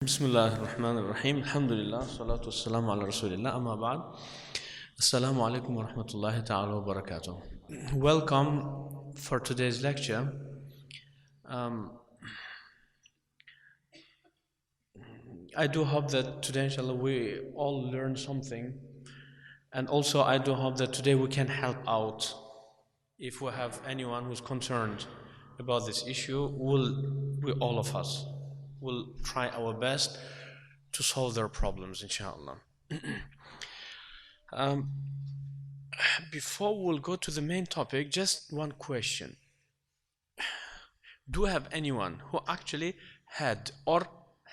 Bismillah ar-Rahman ar-Rahim. Alhamdulillah. Salatu wassalamu ala Rasulillah. Amma ba'd. Assalamu alaikum wa rahmatullahi ta'ala wa barakatuh. Welcome for today's lecture. I do hope that today, inshallah, we all learn something. And also, I do hope that today we can help out. If we have anyone who's concerned about this issue, all of us will try our best to solve their problems, inshallah. Before we'll go to the main topic, just one question. Do you have anyone who actually had or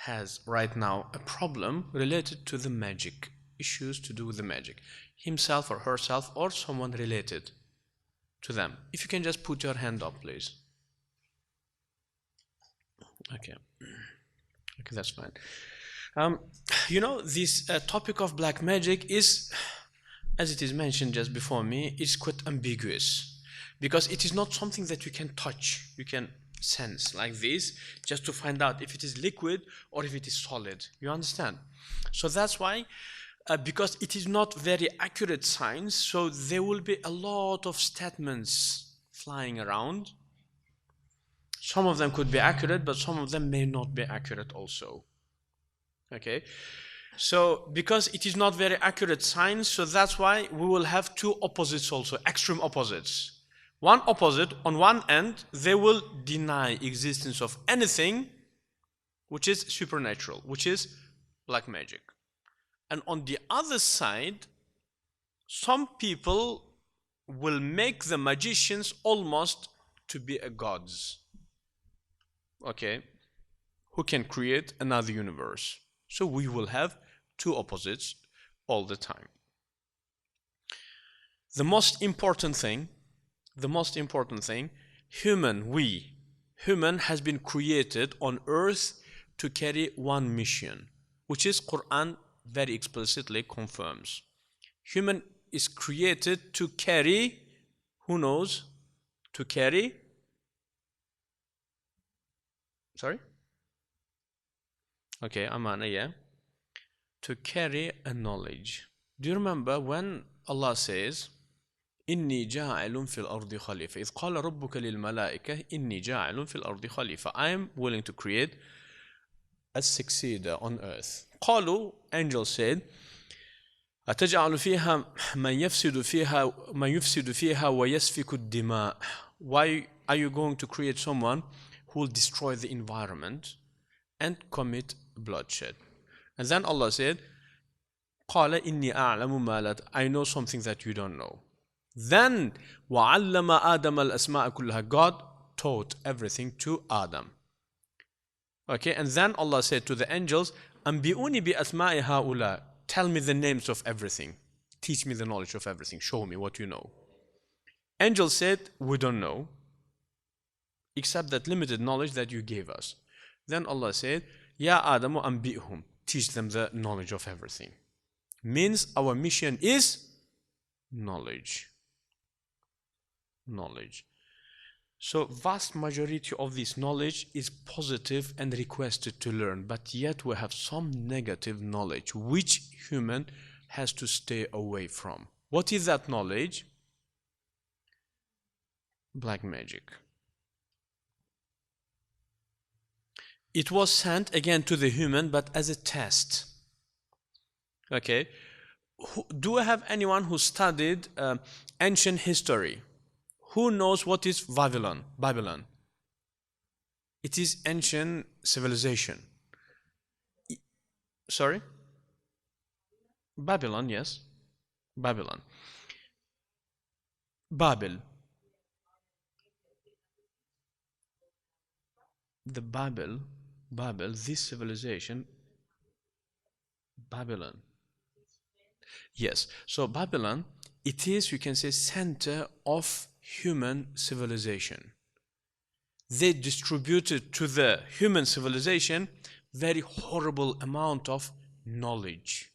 has right now a problem related to the magic, issues to do with the magic, himself or herself or someone related to them? If you can just put your hand up, please. Okay, that's fine. This topic of black magic is, as it is mentioned just before me, is quite ambiguous because it is not something that you can touch, you can sense like this just to find out if it is liquid or if it is solid. You understand? So that's why, because it is not very accurate science, so there will be a lot of statements flying around. Some of them could be accurate, but some of them may not be accurate also. Okay, so because it is not very accurate science, so that's why we will have two opposites also, extreme opposites. One opposite, on one end, they will deny existence of anything which is supernatural, which is black magic. And on the other side, some people will make the magicians almost to be a gods. Okay, who can create another universe. So we will have two opposites all the time. The most important thing, human has been created on earth to carry one mission, which is Quran very explicitly confirms. Human is created to carry, who knows, to carry, sorry? Okay, amana, yeah. To carry a knowledge. Do you remember when Allah says, إِنِّي جَاعِلٌ فِي الْأَرْضِ خَلِيفَةً إِذْ قَالَ رَبُّكَ لِلْمَلَائِكَةِ إِنِّي جَاعِلٌ فِي الْأَرْضِ خَلِيفَةً I am willing to create a successor on earth. قالوا, angels said, أَتَجْعَلُ فِيهَا مَنْ يُفْسِدُ فِيهَا وَيَسْفِكُ الدِّمَاء Why are you going to create someone who will destroy the environment and commit bloodshed? And then Allah said, قَالَ إِنِّي أَعْلَمُ مَا لَا I know something that you don't know. Then وَعَلَّمَ آدَمَ الْأَسْمَاءَ كُلَّهَا God taught everything to Adam. Okay, and then Allah said to the angels, أَنْبِئُونِ بِأَسْمَاءِ هَؤُلَاءِ Tell me the names of everything. Teach me the knowledge of everything. Show me what you know. Angels said, we don't know, except that limited knowledge that you gave us. Then Allah said, Ya Adamu anbi'hum, teach them the knowledge of everything. Means our mission is knowledge. So vast majority of this knowledge is positive and requested to learn, but yet we have some negative knowledge which human has to stay away from. What is that knowledge? Black magic. It was sent again to the human, but as a test. Okay, do I have anyone who studied ancient history? Who knows what is Babylon? It is ancient civilization. Sorry? Babylon, yes. Babylon. Babel. The Babel, this civilization, Babylon. Yes, so Babylon, it is, you can say, center of human civilization. They distributed to the human civilization very horrible amount of knowledge.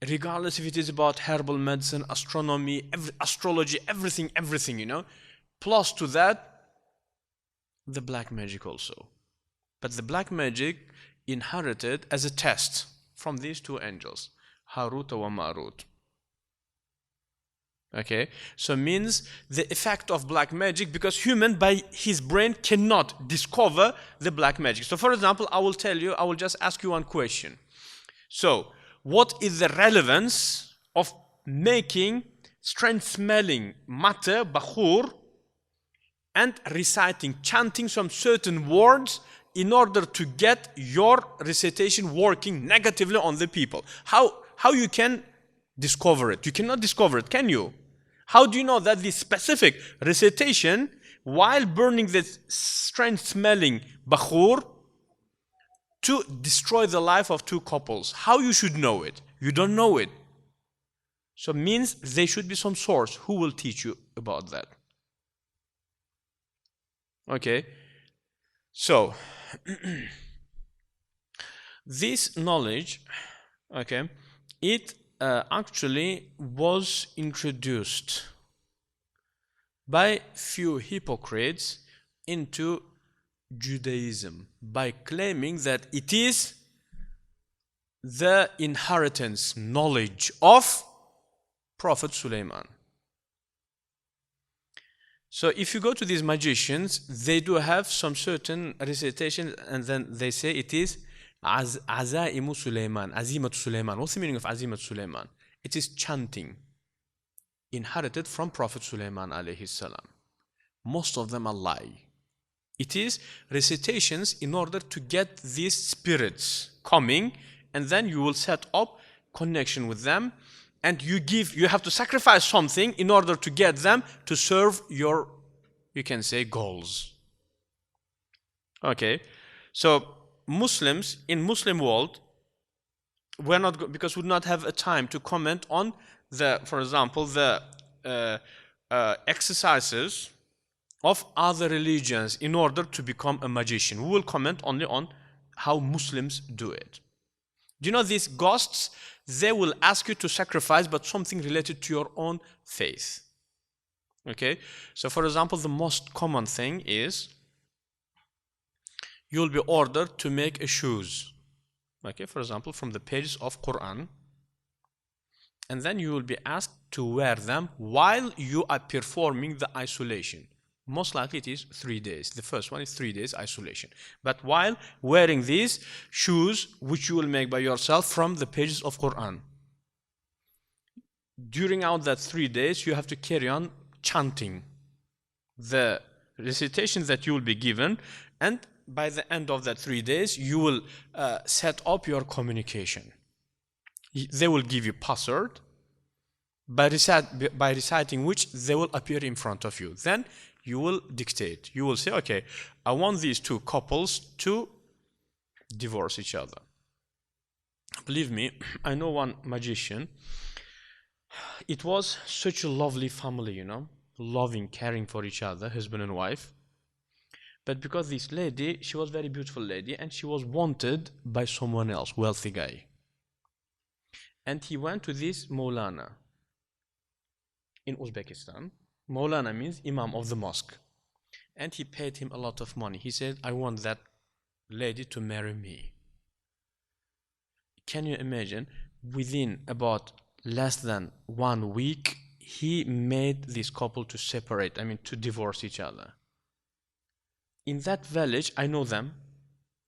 Regardless if it is about herbal medicine, astronomy, astrology, everything, Plus to that, the black magic also. But the black magic inherited as a test from these two angels, Harut wa Marut. Okay, so means the effect of black magic, because human by his brain cannot discover the black magic. So for example, I will just ask you one question. So what is the relevance of making strange smelling matter, bakhur, and reciting, chanting some certain words in order to get your recitation working negatively on the people? How you can discover it? You cannot discover it, can you? How do you know that this specific recitation, while burning this strange smelling bakhur, to destroy the life of two couples? How you should know it? You don't know it. So means there should be some source who will teach you about that. Okay, so this knowledge, okay, it actually was introduced by few hypocrites into Judaism by claiming that it is the inheritance knowledge of Prophet Sulaiman. So if you go to these magicians, they do have some certain recitation, and then they say it is Azaimu Sulaiman, Azimat Sulaiman. What's the meaning of Azimat Sulaiman? It is chanting, inherited from Prophet Sulaiman alayhi salam. Most of them are lie. It is recitations in order to get these spirits coming, and then you will set up connection with them, and you have to sacrifice something in order to get them to serve your, you can say, goals. Okay, so Muslims in Muslim world, we're not, because we do not have a time to comment on the, for example, the exercises of other religions in order to become a magician. We will comment only on how Muslims do it. Do you know these ghosts? They will ask you to sacrifice, but something related to your own faith. Okay, so for example, the most common thing is you'll be ordered to make a shoes. Okay, for example, from the pages of Quran, and then you will be asked to wear them while you are performing the isolation. Most likely it is 3 days. The first one is 3 days isolation. But while wearing these shoes, which you will make by yourself from the pages of Quran, during out that 3 days, you have to carry on chanting the recitation that you will be given, and by the end of that 3 days, you will set up your communication. They will give you password, by reciting which they will appear in front of you. Then you will dictate. You will say, okay, I want these two couples to divorce each other. Believe me, I know one magician. It was such a lovely family, you know, loving, caring for each other, husband and wife. But because this lady, she was a very beautiful lady, and she was wanted by someone else, wealthy guy. And he went to this Maulana in Uzbekistan. Maulana means Imam of the mosque. And he paid him a lot of money. He said, I want that lady to marry me. Can you imagine? Within about less than 1 week, he made this couple to separate, to divorce each other. In that village, I know them.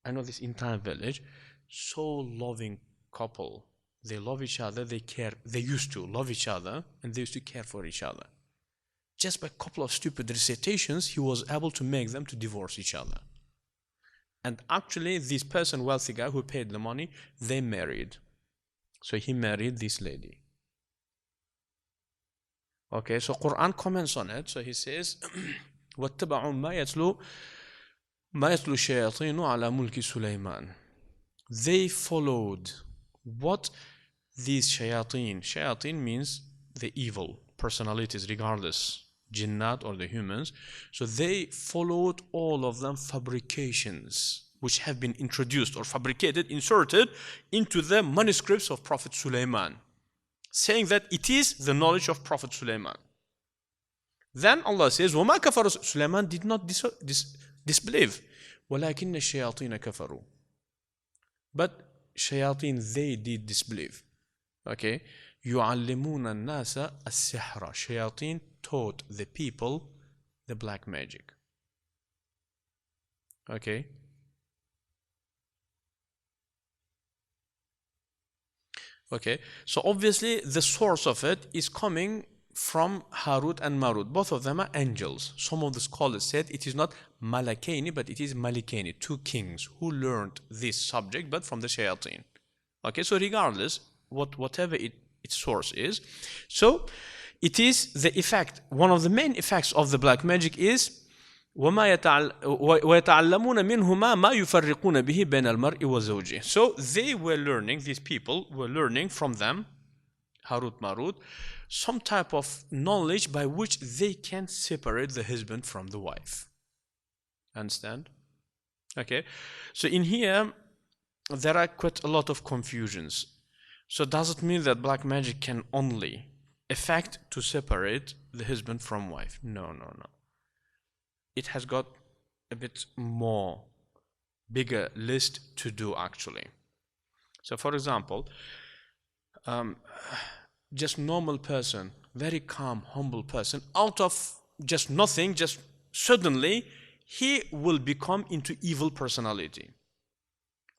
I know this entire village. So loving couple. They love each other, they care. They used to love each other, and they used to care for each other. Just by a couple of stupid recitations, he was able to make them to divorce each other. And actually, this person, wealthy guy who paid the money, they married. So he married this lady. Okay, so Quran comments on it. So he says, وَاتَّبَعُوا مَا يَتْلُو الشَّيَاطِينُ عَلَى مُلْكِ سُلَيْمَانَ. They followed what these shayateen means the evil personalities, regardless, jinnat or the humans. So they followed all of them fabrications which have been introduced or fabricated, inserted into the manuscripts of Prophet Sulaiman, saying that it is the knowledge of Prophet Sulaiman. Then Allah says, وَمَا كَفَرُ. Sulaiman did not disbelieve. وَلَكِنَّ الشَّيَاطِينَ كَفَرُوا. But shayateen, they did disbelieve. Okay? يُعَلِّمُونَ النَّاسَ السِّحْرَ. Shayateen taught the people the black magic. Okay? Okay, so obviously the source of it is coming from Harut and Marut. Both of them are angels. Some of the scholars said it is not Malakaini, but it is Malikaini, two kings who learned this subject, but from the shayateen. Okay, so regardless, whatever its source is, so it is the effect. One of the main effects of the black magic is وَيَتَعَلَّمُونَ مِنْهُمَا مَا يُفَرِّقُونَ بِهِ بَيْنَ الْمَرْءِ وَزَوْجِهِ. So they were learning, these people were learning from them, Harut Marut, some type of knowledge by which they can separate the husband from the wife. Understand? Okay. So in here, there are quite a lot of confusions. So does it mean that black magic can only affect to separate the husband from wife? No. It has got a bit more bigger list to do actually. So for example, just normal person, very calm, humble person, out of just nothing, just suddenly he will become into evil personality.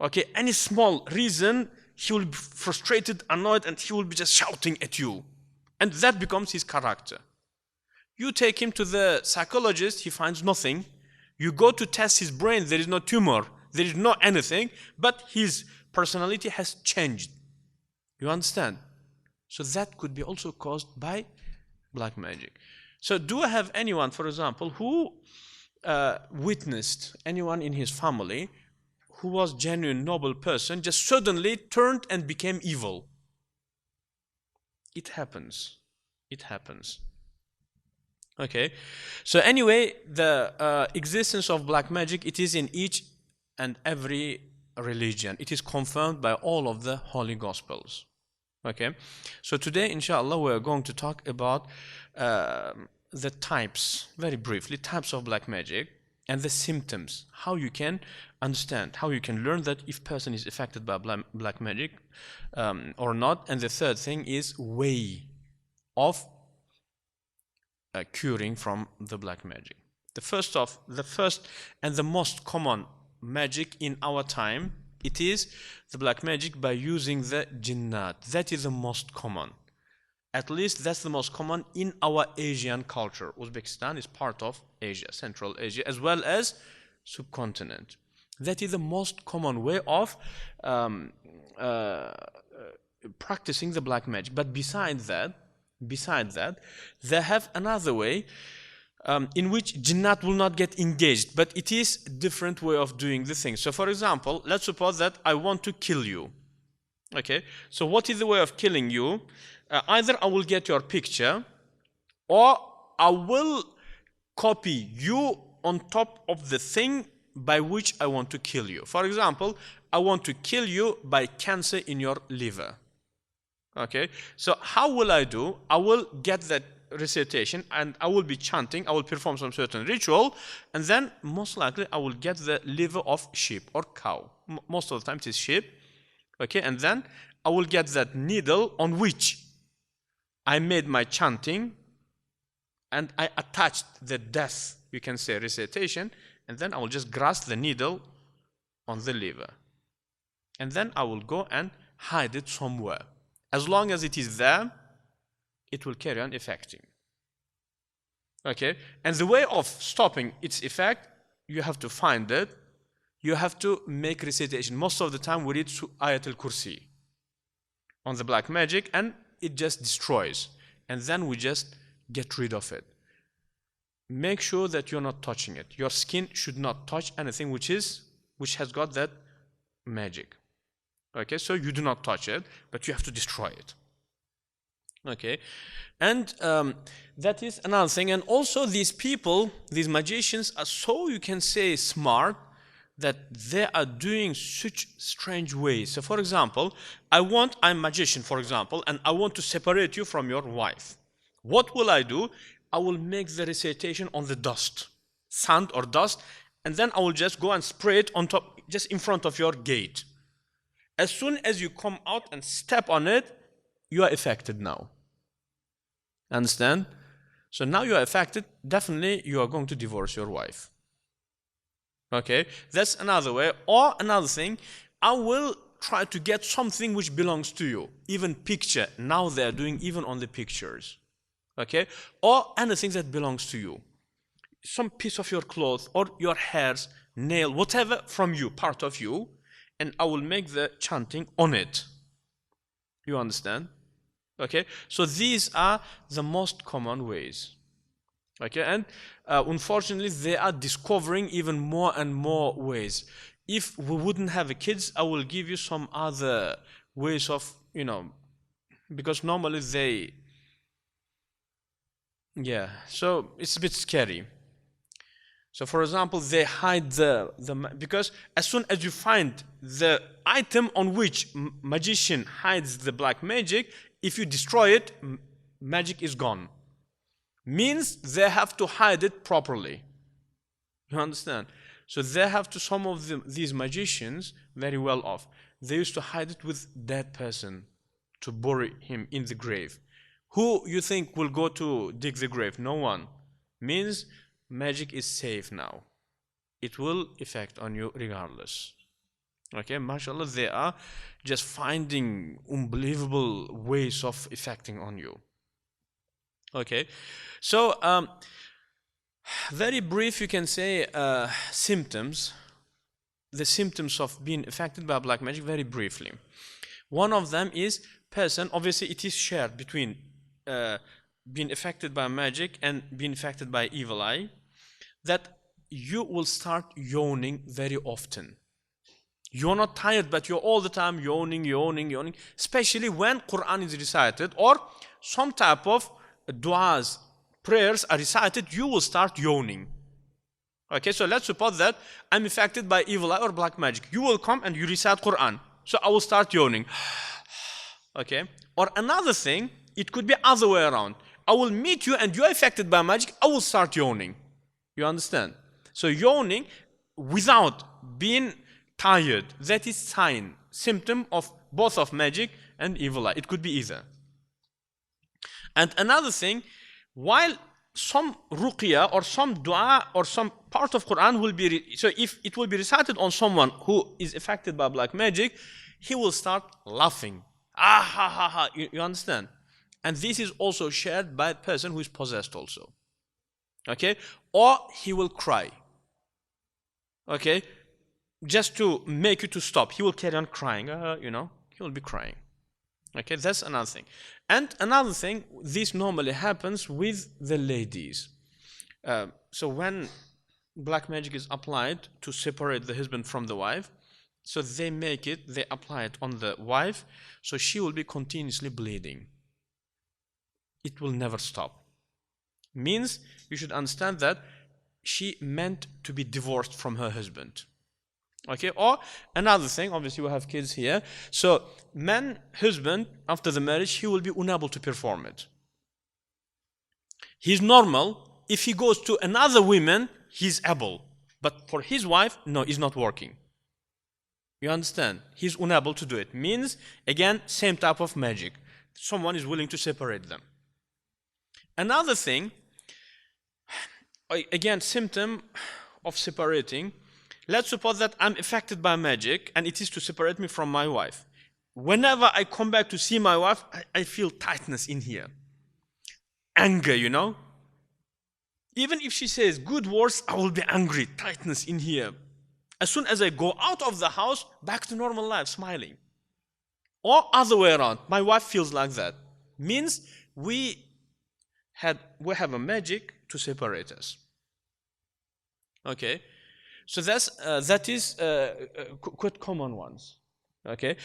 Okay, any small reason he will be frustrated, annoyed, and he will be just shouting at you, and that becomes his character. You take him to the psychologist, he finds nothing. You go to test his brain, there is no tumor, there is no anything, but his personality has changed. You understand? So that could be also caused by black magic. So do I have anyone, for example, who witnessed anyone in his family who was genuine noble person just suddenly turned and became evil? It happens. It happens. Okay, so anyway, the existence of black magic, it is in each and every religion. It is confirmed by all of the holy gospels. Okay, so today, inshallah, we are going to talk about the types, very briefly, types of black magic and the symptoms, how you can understand, how you can learn that if person is affected by black magic or not. And the third thing is way of curing from the black magic. The first and the most common magic in our time, it is the black magic by using the jinnat. That is the most common. At least that's the most common in our Asian culture. Uzbekistan is part of Asia, Central Asia, as well as subcontinent. That is the most common way of practicing the black magic. But besides that, they have another way in which jinnat will not get engaged, but it is a different way of doing the thing. So for example, let's suppose that I want to kill you. Okay, so what is the way of killing you? Either I will get your picture, or I will copy you on top of the thing by which I want to kill you. For example, I want to kill you by cancer in your liver. Okay, so how will I do? I will get that recitation and I will be chanting, I will perform some certain ritual, and then most likely I will get the liver of sheep or cow. Most of the time it is sheep. Okay, and then I will get that needle on which I made my chanting and I attached the death, you can say, recitation, and then I will just grasp the needle on the liver. And then I will go and hide it somewhere. As long as it is there, it will carry on affecting. Okay? And the way of stopping its effect, you have to find it. You have to make recitation. Most of the time we read Ayatul Kursi on the black magic and it just destroys. And then we just get rid of it. Make sure that you're not touching it. Your skin should not touch anything which has got that magic. Okay, so you do not touch it, but you have to destroy it. Okay, and that is another thing. And also these people, these magicians are so, you can say, smart that they are doing such strange ways. So for example, I'm a magician, for example, and I want to separate you from your wife. What will I do? I will make the recitation on the dust, sand or dust, and then I will just go and spray it on top, just in front of your gate. As soon as you come out and step on it, you are affected now. Understand? So now you are affected, definitely you are going to divorce your wife. Okay, that's another way. Or another thing, I will try to get something which belongs to you. Even picture, now they are doing even on the pictures. Okay, or anything that belongs to you. Some piece of your clothes or your hairs, nail, whatever from you, part of you, and I will make the chanting on it. You understand? Okay, so these are the most common ways. Okay, and unfortunately they are discovering even more and more ways. If we wouldn't have kids, I will give you some other ways of, because normally they, so it's a bit scary. So for example, they hide because as soon as you find the item on which magician hides the black magic, if you destroy it, magic is gone. Means they have to hide it properly. You understand? So they have to, some of these magicians, very well off, they used to hide it with dead person to bury him in the grave. Who you think will go to dig the grave? No one. Means magic is safe now. It will affect on you regardless. Okay, mashallah, they are just finding unbelievable ways of affecting on you. Okay, so very brief, you can say symptoms. The symptoms of being affected by black magic, very briefly. One of them is person, obviously it is shared between being affected by magic and being affected by evil eye, that you will start yawning very often. You're not tired, but you're all the time yawning, especially when Quran is recited or some type of du'as, prayers are recited, you will start yawning. Okay, so let's suppose that I'm affected by evil eye or black magic. You will come and you recite Quran. So I will start yawning. Okay, or another thing, it could be other way around. I will meet you and you're affected by magic, I will start yawning. You understand? So yawning without being tired, that is sign, symptom of both of magic and evil eye. It could be either. And another thing, while some ruqya or some dua or some part of Quran will be, so if it will be recited on someone who is affected by black magic, he will start laughing. Ah ha ha ha, you understand? And this is also shared by a person who is possessed also. Okay? Or he will cry. Okay? Just to make you to stop. He will carry on crying, he will be crying. Okay, that's another thing. And another thing, this normally happens with the ladies. So when black magic is applied to separate the husband from the wife, so they apply it on the wife, so she will be continuously bleeding. It will never stop. Means you should understand that she meant to be divorced from her husband. Okay, or another thing, obviously we have kids here. So husband, after the marriage, he will be unable to perform it. He's normal. If he goes to another woman, he's able. But for his wife, no, he's not working. You understand? He's unable to do it. Means, again, same type of magic. Someone is willing to separate them. Another thing, again, symptom of separating. Let's suppose that I'm affected by magic and it is to separate me from my wife. Whenever I come back to see my wife, I feel tightness in here. Anger, Even if she says good words, I will be angry, tightness in here. As soon as I go out of the house, back to normal life, smiling. Or other way around, my wife feels like that. Means we have a magic to separate us. Okay? So that is quite common ones. Okay?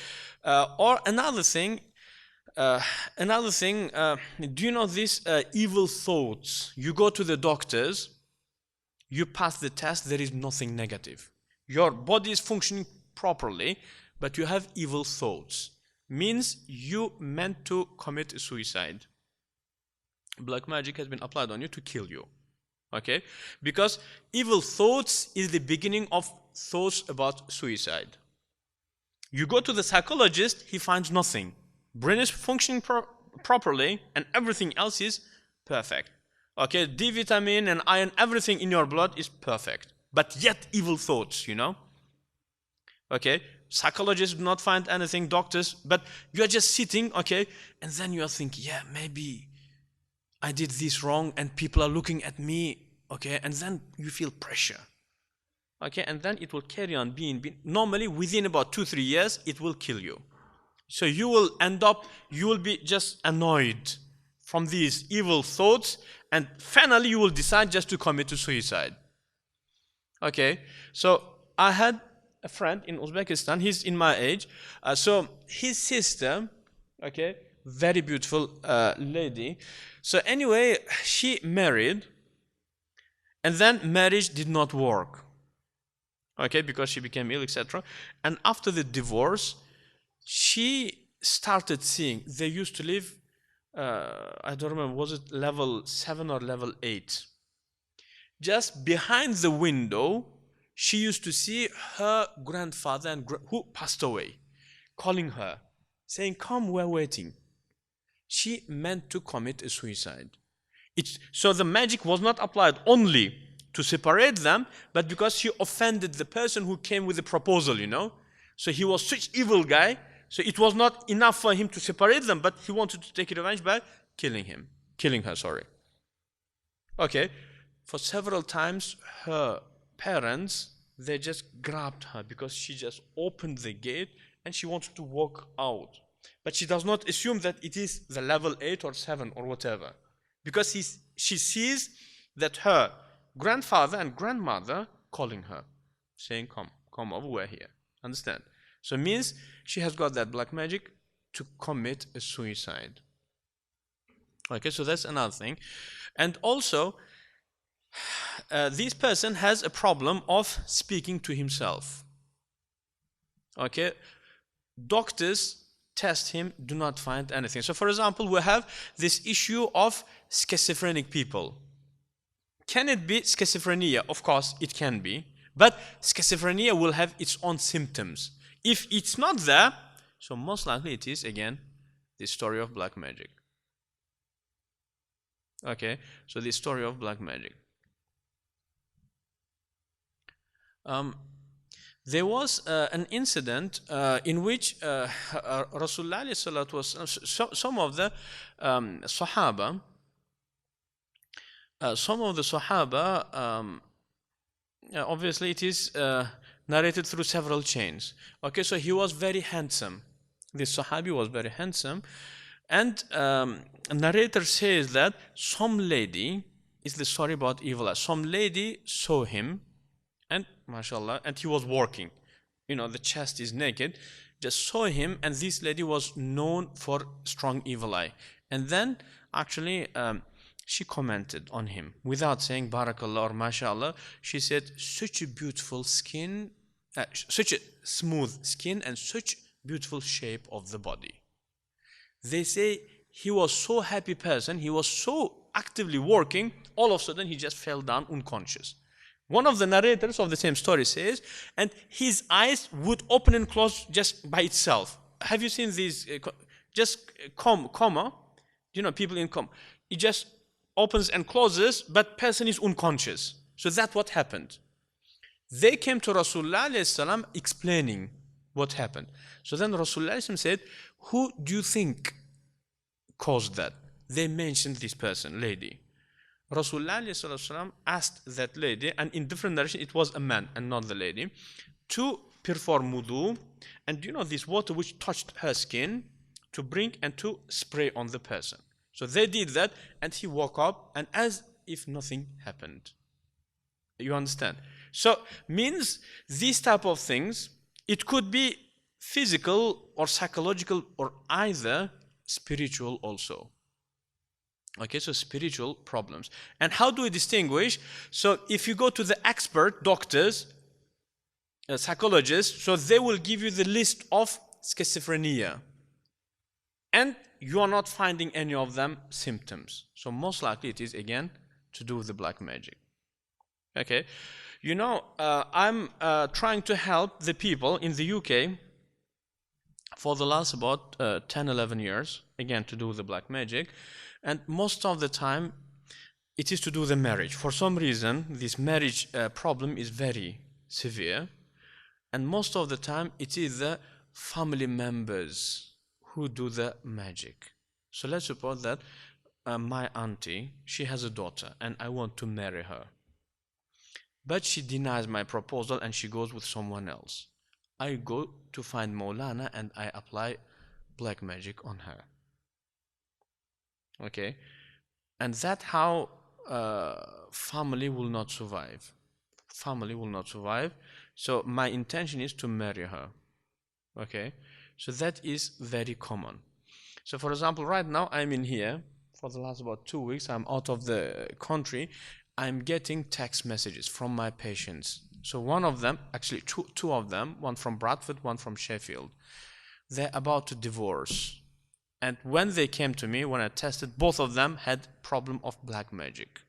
Or another thing, do you know these evil thoughts? You go to the doctors, you pass the test, there is nothing negative. Your body is functioning properly, but you have evil thoughts. Means you meant to commit suicide. Black magic has been applied on you to kill you. Okay? Because evil thoughts is the beginning of thoughts about suicide. You go to the psychologist, he finds nothing. Brain is functioning properly and everything else is perfect. Okay, D vitamin and iron, everything in your blood is perfect. But yet evil thoughts, Okay, psychologists do not find anything, doctors, but you are just sitting, okay, and then you are thinking, yeah, maybe I did this wrong and people are looking at me, okay, and then you feel pressure. Okay, and then it will carry on being normally within about 2-3 years, it will kill you. So you will be just annoyed from these evil thoughts, and finally you will decide just to commit suicide. Okay, so I had a friend in Uzbekistan, he's in my age, so his sister, okay, very beautiful lady. So anyway, she married, and then marriage did not work. Okay, because she became ill, etc. And after the divorce, she started seeing, they used to live, I don't remember, was it level 7 or level 8? Just behind the window, she used to see her grandfather who passed away, calling her, saying, come, we're waiting. She meant to commit a suicide. So the magic was not applied only to separate them, but because she offended the person who came with the proposal, So he was such evil guy, so it was not enough for him to separate them, but he wanted to take revenge by killing her, sorry. Okay, for several times, her parents, they just grabbed her because she just opened the gate and she wanted to walk out. But she does not assume that it is the level 8 or 7 or whatever. Because she sees that her grandfather and grandmother calling her, saying, come over, we're here. Understand? So it means she has got that black magic to commit a suicide. Okay, so that's another thing. And also, this person has a problem of speaking to himself. Okay, doctors test him, do not find anything. So for example, we have this issue of schizophrenic people. Can it be schizophrenia? Of course, it can be. But schizophrenia will have its own symptoms. If it's not there, so most likely it is, again, the story of black magic. Okay, so the story of black magic. There was an incident in which Rasulullah some of the Sahaba, obviously it is narrated through several chains. Okay, so he was very handsome. This Sahabi was very handsome, and a narrator says that some lady, is the story about evil eye, some lady saw him, and mashallah, and he was walking, the chest is naked, just saw him, and this lady was known for strong evil eye. And then actually she commented on him without saying barakallah or mashallah. She said, such a beautiful skin, such a smooth skin, and such beautiful shape of the body. They say he was so happy person, he was so actively working, all of a sudden he just fell down unconscious. One of the narrators of the same story says, and his eyes would open and close just by itself. Have you seen these, just coma, people in coma, it just opens and closes, but person is unconscious. So that's what happened. They came to Rasulullah explaining what happened. So then Rasulullah said, who do you think caused that? They mentioned this person, lady. Rasulullah asked that lady, and in different narration it was a man and not the lady, to perform wudu, and this water which touched her skin, to bring and to spray on the person. So they did that, and he woke up, and as if nothing happened. You understand? So means these type of things, it could be physical or psychological or either spiritual also. Okay, so spiritual problems. And how do we distinguish? So if you go to the expert doctors, psychologists, so they will give you the list of schizophrenia. And you are not finding any of them symptoms. So most likely it is, again, to do with the black magic. Okay, I'm trying to help the people in the UK for the last about 10, 11 years, again to do with the black magic. And most of the time, it is to do with the marriage. For some reason, this marriage problem is very severe. And most of the time, it is the family members who do the magic. So let's suppose that my auntie, she has a daughter, and I want to marry her. But she denies my proposal and she goes with someone else. I go to find Maulana and I apply black magic on her. Okay? And that's how family will not survive. Family will not survive. So my intention is to marry her. Okay? So that is very common. So for example, right now I'm in here. For the last about 2 weeks, I'm out of the country. I'm getting text messages from my patients. So one of them, actually two of them, one from Bradford, one from Sheffield, they're about to divorce. And when they came to me, when I tested, both of them had problem of black magic.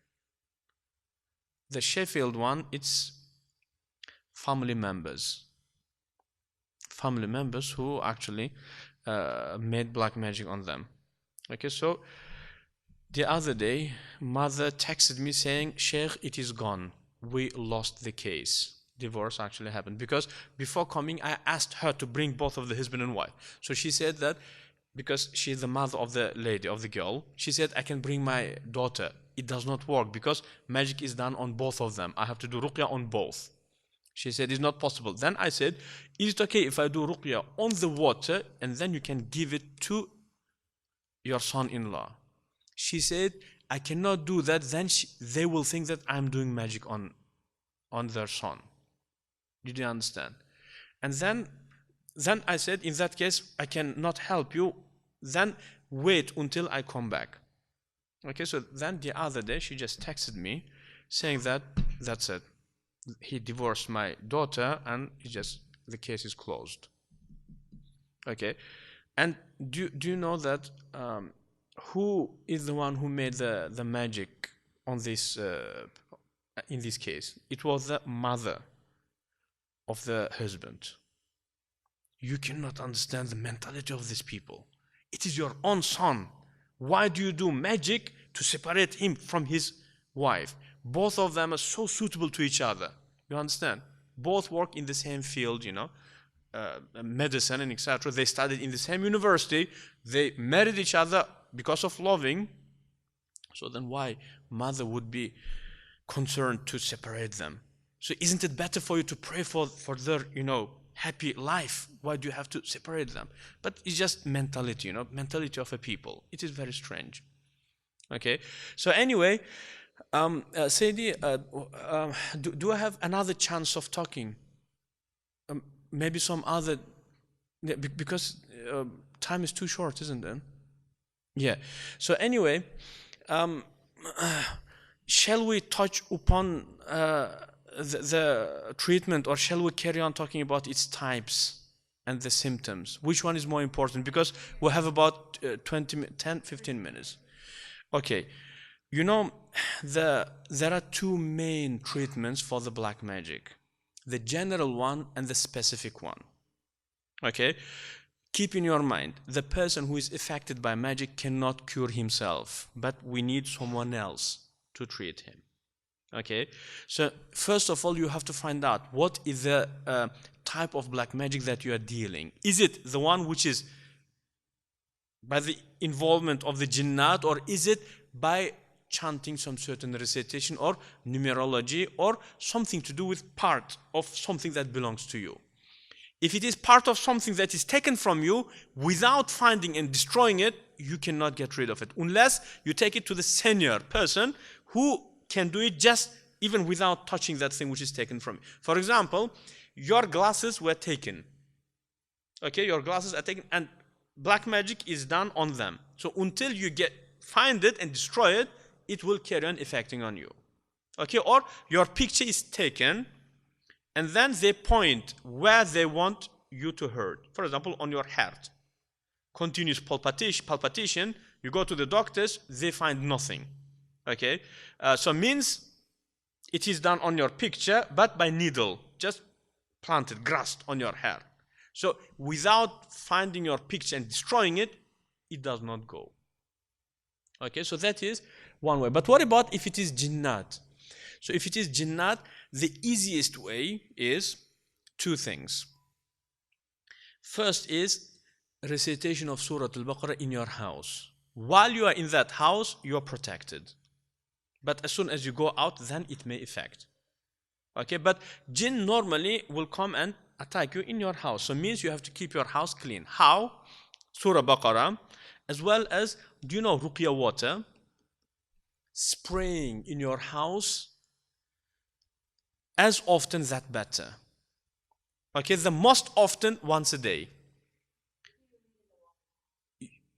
The Sheffield one, it's family members. Family members who actually made black magic on them. Okay, so the other day, mother texted me saying, Shaykh, it is gone. We lost the case. Divorce actually happened. Because before coming, I asked her to bring both of the husband and wife. So she said that, because she's the mother of the lady, of the girl, she said, I can bring my daughter. It does not work because magic is done on both of them. I have to do ruqya on both. She said, it's not possible. Then I said, is it okay if I do ruqya on the water and then you can give it to your son-in-law? She said, I cannot do that. Then they will think that I'm doing magic on their son. Did you understand? And then I said, in that case, I cannot help you. Then wait until I come back. Okay, so then the other day, she just texted me saying that that's it. He divorced my daughter and the case is closed. Okay, and do you know that who is the one who made the magic on this in this case? It was the mother of the husband. You cannot understand the mentality of these people. It is your own son. Why do you do magic to separate him from his wife? Both of them are so suitable to each other. You understand? Both work in the same field, medicine and etc. They studied in the same university. They married each other because of loving. So then why mother would be concerned to separate them? So isn't it better for you to pray for their, happy life? Why do you have to separate them? But it's just mentality, mentality of a people. It is very strange. Okay. So anyway, Saidi, do I have another chance of talking? Maybe some other, because time is too short, isn't it? Yeah. So anyway, shall we touch upon the treatment, or shall we carry on talking about its types and the symptoms? Which one is more important? Because we have about 10-15 minutes. Okay. There are two main treatments for the black magic. The general one and the specific one. Okay? Keep in your mind, the person who is affected by magic cannot cure himself, but we need someone else to treat him. Okay? So, first of all, you have to find out what is the type of black magic that you are dealing. Is it the one which is by the involvement of the jinnat, or is it by chanting some certain recitation or numerology or something to do with part of something that belongs to you? If it is part of something that is taken from you, without finding and destroying it, you cannot get rid of it, unless you take it to the senior person who can do it just even without touching that thing which is taken from you. For example, your glasses were taken. Okay, your glasses are taken and black magic is done on them. So until you find it and destroy it, it will carry on affecting on you. Okay, or your picture is taken and then they point where they want you to hurt. For example, on your heart. Continuous palpitation, you go to the doctors, they find nothing. Okay, so means it is done on your picture, but by needle, just planted, grasped on your hair. So without finding your picture and destroying it, it does not go. Okay, so that is one way. But what about if it is jinnat? So if it is jinnat, the easiest way is two things. First is recitation of Surah Al-Baqarah in your house. While you are in that house, you are protected. But as soon as you go out, then it may affect. Okay, but jinn normally will come and attack you in your house. So it means you have to keep your house clean. How? Surah Baqarah, as well as, do you know ruqya water? Spraying in your house, as often that better. Okay, the most often once a day.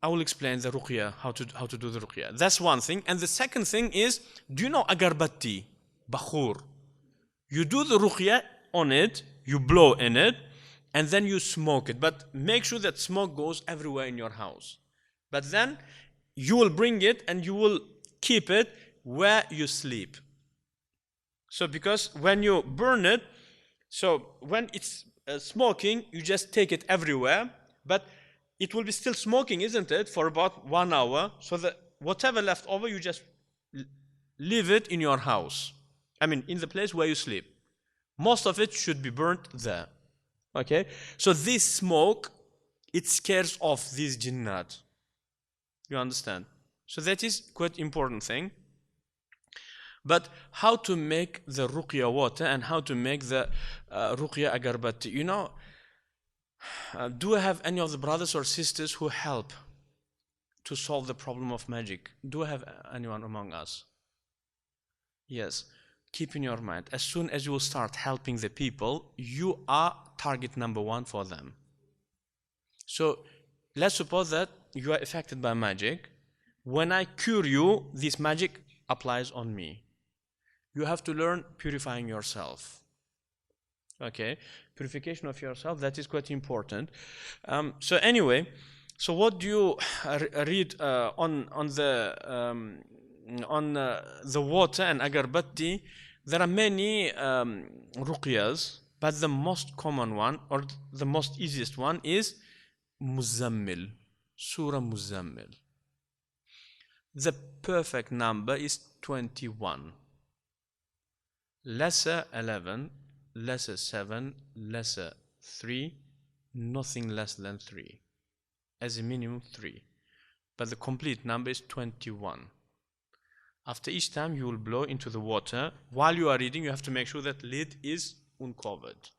I will explain the ruqya, how to do the ruqya. That's one thing. And the second thing is, do you know agarbatti, bakhur? You do the ruqya on it, you blow in it, and then you smoke it. But make sure that smoke goes everywhere in your house. But then you will bring it and you will keep it where you sleep. So because when you burn it, so when it's smoking, you just take it everywhere, but it will be still smoking, isn't it, for about 1 hour. So that whatever left over, you just leave it in your house. I mean, in the place where you sleep. Most of it should be burnt there. Okay? So this smoke, it scares off these jinnat. You understand? So that is quite important thing. But how to make the ruqya water and how to make the ruqya agarbatti? You know, do I have any of the brothers or sisters who help to solve the problem of magic? Do I have anyone among us? Yes. Keep in your mind, as soon as you will start helping the people, you are target number one for them. So let's suppose that you are affected by magic. When I cure you, this magic applies on me. You have to learn purifying yourself. Okay, purification of yourself, that is quite important. So anyway, so what do you read on the water and agarbatti? There are many ruqyas, but the most common one or the most easiest one is Muzammil, Surah Muzammil. The perfect number is 21. Lesser 11, lesser 7, lesser 3, nothing less than 3. As a minimum 3. But the complete number is 21. After each time you will blow into the water. While you are reading, you have to make sure that lid is uncovered.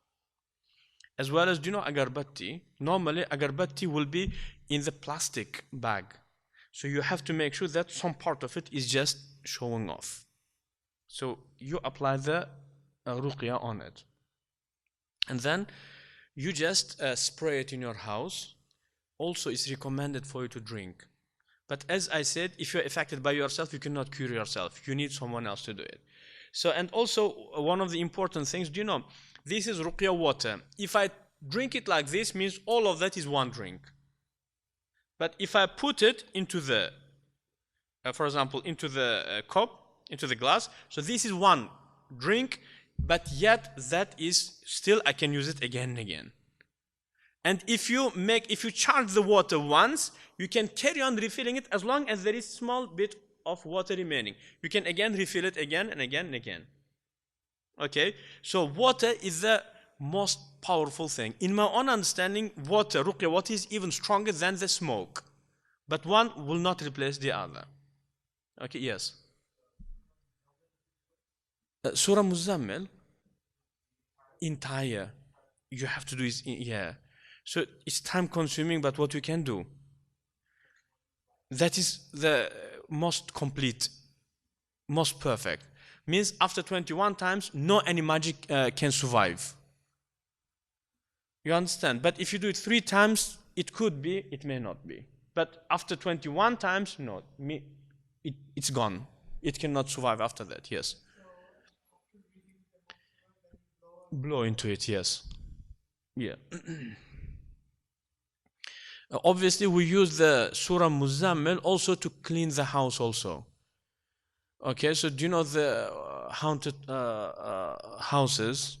As well as, do you know agarbatti? Normally agarbatti will be in the plastic bag. So you have to make sure that some part of it is just showing off. So you apply the ruqya on it. And then you just spray it in your house. Also, it's recommended for you to drink. But as I said, if you're affected by yourself, you cannot cure yourself. You need someone else to do it. So, and also one of the important things, do you know, this is ruqya water. If I drink it like this, means all of that is one drink. But if I put it into the, for example, into the cup, into the glass, so this is one drink, but yet that is still, I can use it again and again. And if you charge the water once, you can carry on refilling it as long as there is small bit of water remaining. You can again refill it again and again and again. Okay? So water is the most powerful thing. In my own understanding, water, ruqya water is even stronger than the smoke. But one will not replace the other. Okay, yes. Surah Muzammil, entire. You have to do it, yeah. So it's time consuming, but what you can do, that is the most complete, most perfect. Means after 21 times, no any magic can survive. You understand? But if you do it 3 times, it could be, it may not be. But after 21 times, no, it's gone. It cannot survive after that, yes. Blow into it, yes. Yeah. Obviously, we use the Surah Muzammil also to clean the house also. Okay, so do you know the haunted houses?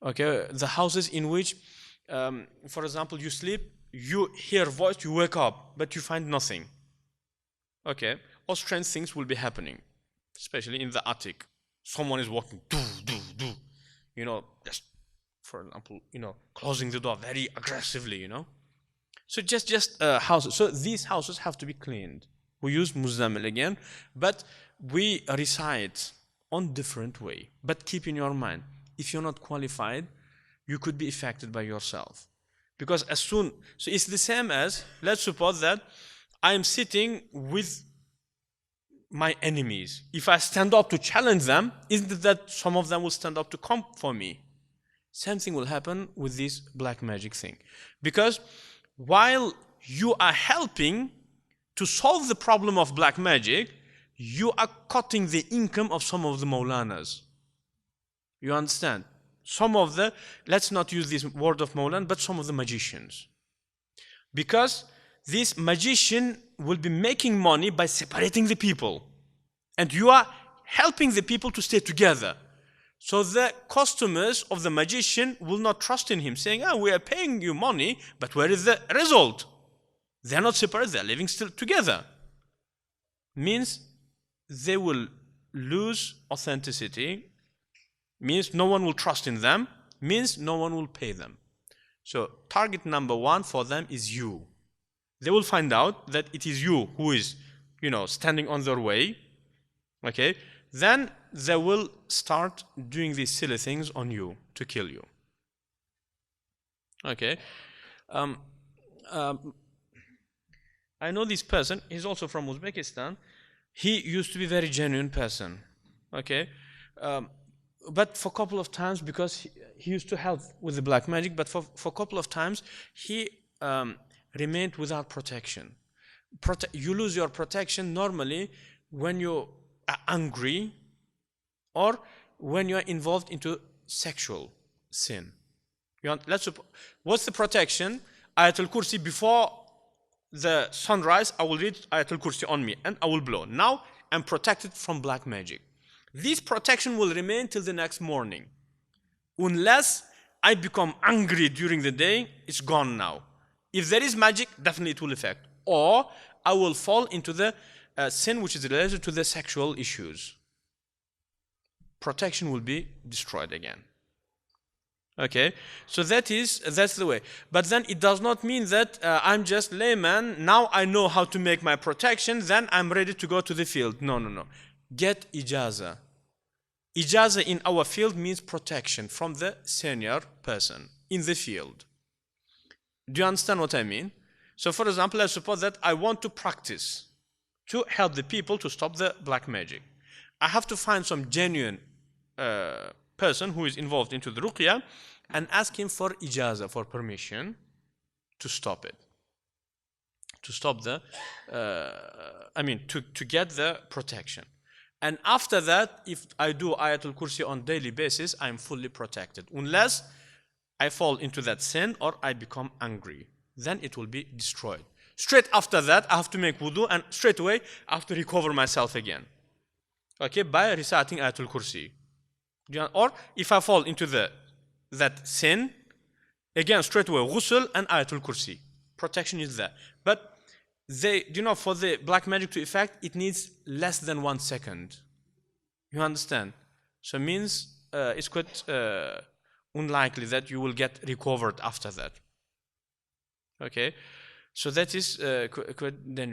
Okay, the houses in which For example, you sleep, you hear voice, you wake up, but you find nothing. Okay, all strange things will be happening, especially in the attic. Someone is walking, just for example, closing the door very aggressively, So just houses. So these houses have to be cleaned. We use muzammil again, but we recite on different way. But keep in your mind, if you're not qualified, you could be affected by yourself. Because so it's the same as, let's suppose that I am sitting with my enemies. If I stand up to challenge them, isn't it that some of them will stand up to come for me? Same thing will happen with this black magic thing. Because while you are helping to solve the problem of black magic, you are cutting the income of some of the Maulanas. You understand? Some of the, let's not use this word of Maulan, but some of the magicians. Because this magician will be making money by separating the people. And you are helping the people to stay together. So the customers of the magician will not trust in him, saying, we are paying you money, but where is the result? They are not separate, they are living still together. Means they will lose authenticity, means no one will trust in them, means no one will pay them. So target number one for them is you. They will find out that it is you who is, standing on their way. Okay? Then they will start doing these silly things on you to kill you. Okay? I know this person, he's also from Uzbekistan. He used to be a very genuine person. Okay? But for a couple of times, because he used to help with the black magic, but for a couple of times, he remained without protection. You lose your protection normally when you are angry or when you are involved into sexual sin. What's the protection? Ayatul Kursi, before the sunrise, I will read Ayatul Kursi on me and I will blow. Now I'm protected from black magic. This protection will remain till the next morning. Unless I become angry during the day, it's gone now. If there is magic, definitely it will affect. Or I will fall into the sin which is related to the sexual issues. Protection will be destroyed again. Okay, so that's the way. But then it does not mean that I'm just layman, now I know how to make my protection, then I'm ready to go to the field. No. Get ijaza. Ijaza in our field means protection from the senior person in the field. Do you understand what I mean? So for example, let's suppose that I want to practice to help the people to stop the black magic. I have to find some genuine person who is involved into the ruqya and ask him for ijaza, for permission to stop it. To stop the, to get the protection. And after that, if I do Ayatul Kursi on daily basis, I'm fully protected. Unless I fall into that sin or I become angry. Then it will be destroyed. Straight after that, I have to make wudu and straight away I have to recover myself again. Okay, by reciting Ayatul Kursi. Or if I fall into that sin, again straight away ghusl and Ayatul Kursi. Protection is there. But for the black magic to effect, it needs less than 1 second. You understand? So it means it's quite unlikely that you will get recovered after that. Okay? So that is quite dangerous.